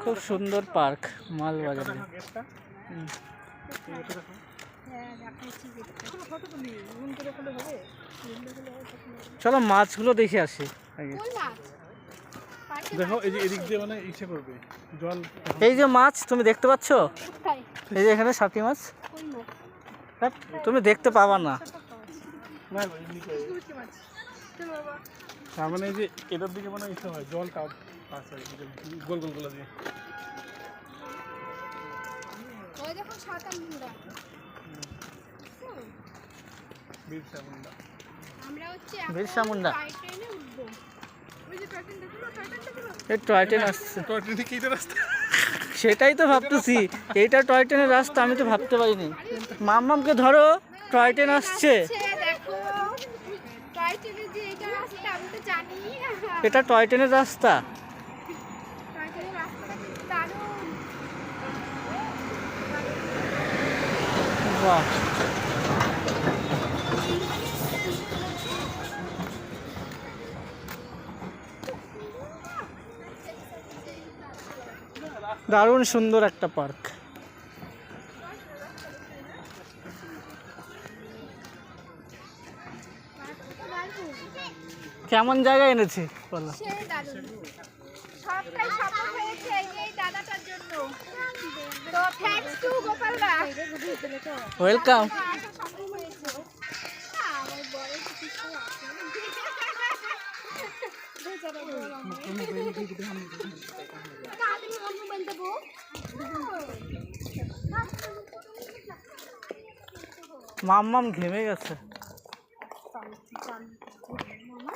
খুব সুন্দর পার্ক মালবাজারে। চলো মাছগুলো দেখে আসি আগে। দেখো এই যে এদিক দিয়ে মানে ইচ্ছে করবে জল। এই যে মাছ তুমি দেখতে পাচ্ছ, এই যে এখানে সাথী মাছ, তুমি দেখতে পাবা না। তার মানে এই যে এটার দিকে মানে ইচ্ছে হয় জল কাপ আছে গোল গোল গোলা দিয়ে। ওই দেখো সাতামুন্ডা। বিরসা মুন্ডা। আমরা হচ্ছে বিরসা মুন্ডা। টয় ট্রেনে উঠবো। ওই যে টয় ট্রেন দেখো না, টয় ট্রেন দেখো না। এই টয় ট্রেন আসছে, টয় ট্রেনে কি রাস্তা? সেটাই তো ভাবতেছি, এইটা টয় ট্রেনের রাস্তা, আমি তো ভাবতে পারিনি। মাম্মামকে ধরো, টয় ট্রেন আসছে। দেখো টয় ট্রেনের যে এটা রাস্তা আমি তো জানি। এটা টয় ট্রেনের রাস্তা। টয় ট্রেনের রাস্তাটা কি দারুণ। বাহ, দারুণ সুন্দর একটা পার্ক। কেমন জায়গা এনেছি বলো? সে দারুণ। সবটাই সফল হয়েছে এই দাদাটার জন্য। তো thanks to Gopal da. Welcome. সফল হয়েছে। আমার বড় কিছু আছে। বেচারা বড় আমার। কাকে মনে বলতে বো? মাম্মাম ঘেমে গেছে। মামা